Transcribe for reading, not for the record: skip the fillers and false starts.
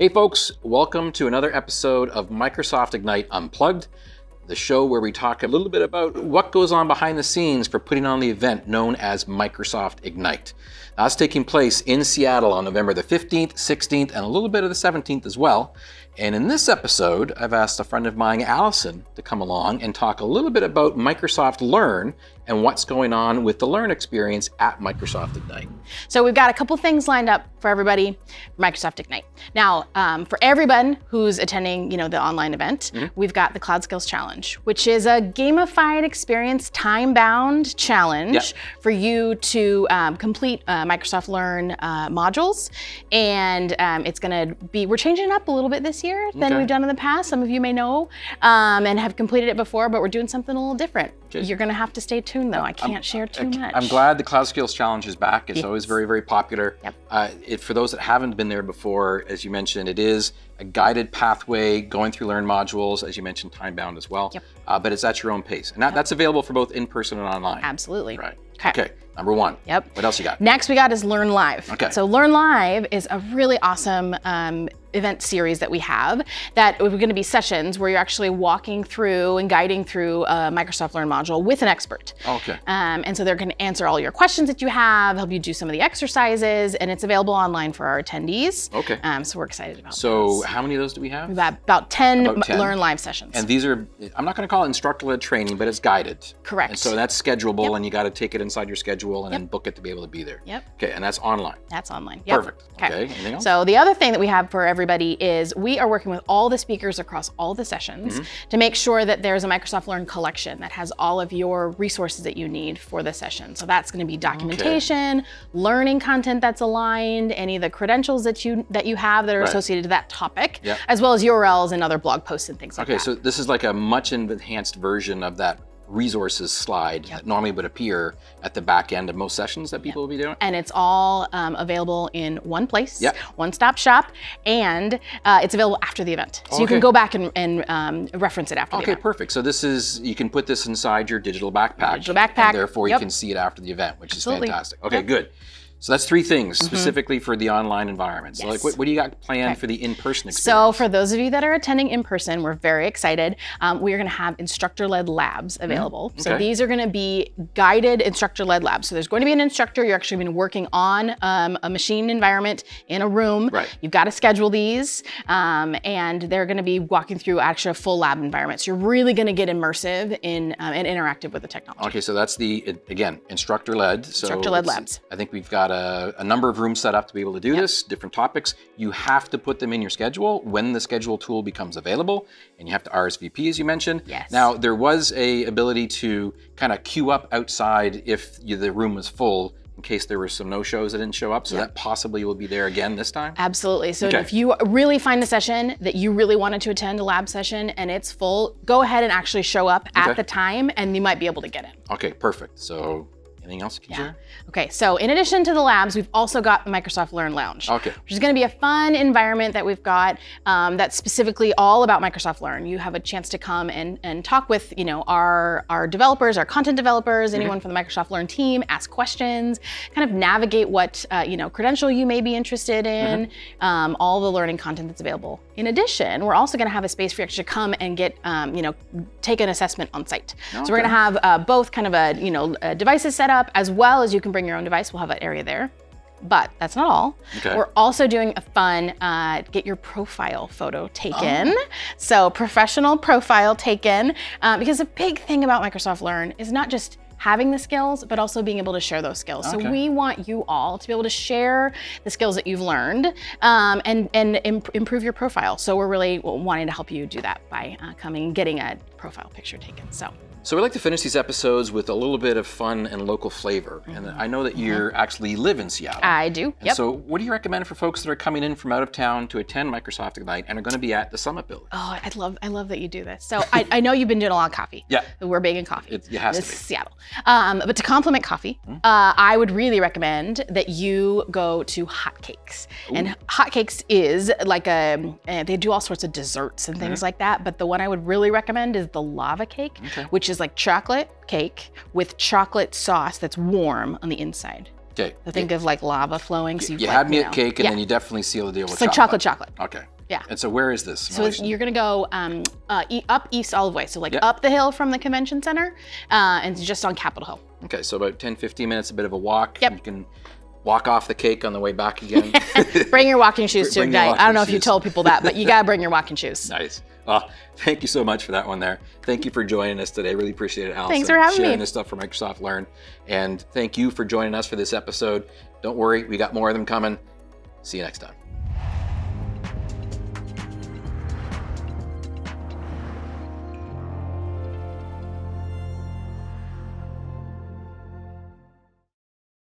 Hey folks, welcome to another episode of Microsoft Ignite Unplugged, the show where we talk a little bit about what goes on behind the scenes for putting on the event known as Microsoft Ignite. Now, that's taking place in Seattle on November the 15th, 16th, and a little bit of the 17th as well. And in this episode, I've asked a friend of mine, Allison, to come along and talk a little bit about Microsoft Learn and what's going on with the Learn experience at Microsoft Ignite. So we've got a couple things lined up for everybody for Microsoft Ignite. Now, for everyone who's attending, the online event, we've got the Cloud Skills Challenge, which is a gamified experience, time-bound challenge for you to complete Microsoft Learn modules. And it's gonna be, we're changing it up a little bit this year than we've done in the past. Some of you may know and have completed it before, but we're doing something a little different. Okay. You're gonna have to stay tuned though. I can't share too much. I'm glad the Cloud Skills Challenge is back. It's always very, very popular. For those that haven't been there before, as you mentioned, it is a guided pathway going through Learn modules, as you mentioned, time-bound as well. But it's at your own pace. And that's available for both in-person and online. Absolutely. Right. Okay, number one. What else you got? Next we got is Learn Live. Okay. So Learn Live is a really awesome event series that we have that we're going to be sessions where you're actually walking through and guiding through a Microsoft Learn module with an expert. Okay. And so they're going to answer all your questions that you have, help you do some of the exercises, and it's available online for our attendees. Okay. So we're excited about So how many of those do we have? We've got about 10 Learn Live sessions. And these are, I'm not going to call it instructor-led training, but it's guided. Correct. And so that's schedulable and you got to take it inside your schedule and then book it to be able to be there. Okay, and that's online. That's online. Perfect. Okay, anything else? So the other thing that we have for everybody is we are working with all the speakers across all the sessions to make sure that there's a Microsoft Learn collection that has all of your resources that you need for the session. So that's going to be documentation, learning content that's aligned, any of the credentials that you have that are associated to that topic, as well as URLs and other blog posts and things like that. Okay, so this is like a much enhanced version of that resources slide that normally would appear at the back end of most sessions that people will be doing. And it's all available in one place, one-stop shop, and it's available after the event. So you can go back and reference it after the event. Okay, perfect. So this is, you can put this inside your digital backpack. And therefore you can see it after the event, which is fantastic. Okay, good. So that's three things specifically for the online environment. So like, what do you got planned for the in-person experience? So for those of you that are attending in person, we're very excited. We are going to have instructor-led labs available. So these are going to be guided instructor-led labs. So there's going to be an instructor. You're actually going to be working on a machine environment in a room. You've got to schedule these, and they're going to be walking through actually a full lab environment. So you're really going to get immersive and interactive with the technology. Okay, so that's the, again, instructor-led. So instructor-led labs. I think we've got a number of rooms set up to be able to do this, different topics. You have to put them in your schedule when the schedule tool becomes available, and you have to RSVP, as you mentioned. Now, there was a ability to kind of queue up outside if the room was full, in case there were some no-shows that didn't show up, so that possibly will be there again this time? Absolutely. So if you really find a session that you really wanted to attend, a lab session, and it's full, go ahead and actually show up at the time, and you might be able to get in. Okay, perfect. So anything else you can share? Okay, so in addition to the labs, we've also got the Microsoft Learn Lounge, which is going to be a fun environment that we've got that's specifically all about Microsoft Learn. You have a chance to come and talk with our developers, our content developers, anyone from the Microsoft Learn team, ask questions, kind of navigate what credential you may be interested in, all the learning content that's available. In addition, we're also going to have a space for you to come and get take an assessment on site. So we're going to have both kind of a devices set up, as well as you can bring your own device. We'll have that area there. But that's not all. We're also doing a fun get your profile photo taken. So professional profile taken, because a big thing about Microsoft Learn is not just having the skills, but also being able to share those skills. So we want you all to be able to share the skills that you've learned and improve your profile. So we're really wanting to help you do that by coming and getting a profile picture taken. So we like to finish these episodes with a little bit of fun and local flavor. And I know that you actually live in Seattle. I do, So what do you recommend for folks that are coming in from out of town to attend Microsoft Ignite and are going to be at the Summit Building? Oh, I love that you do this. So I know you've been doing a lot of coffee. We're big in coffee. It has to be. Seattle. But to complement coffee, I would really recommend that you go to Hotcakes. And Hotcakes is like they do all sorts of desserts and things like that. But the one I would really recommend is the lava cake, which is like chocolate cake with chocolate sauce that's warm on the inside. Okay. So think of like lava flowing. So you had me at cake, and then you definitely seal the deal with chocolate. Okay. Yeah. And so where is this? So you're going to go up East Olive Way. So like up the hill from the convention center and just on Capitol Hill. Okay, so about 10, 15 minutes, a bit of a walk. Yep. You can walk off the cake on the way back again. Bring your walking shoes to Ignite. I don't know if you told people that, but you got to bring your walking shoes. Nice. Thank you so much for that one there. Thank you for joining us today. Really appreciate it, Allison. Thanks for having me. Sharing this stuff for Microsoft Learn. And thank you for joining us for this episode. Don't worry, we got more of them coming. See you next time.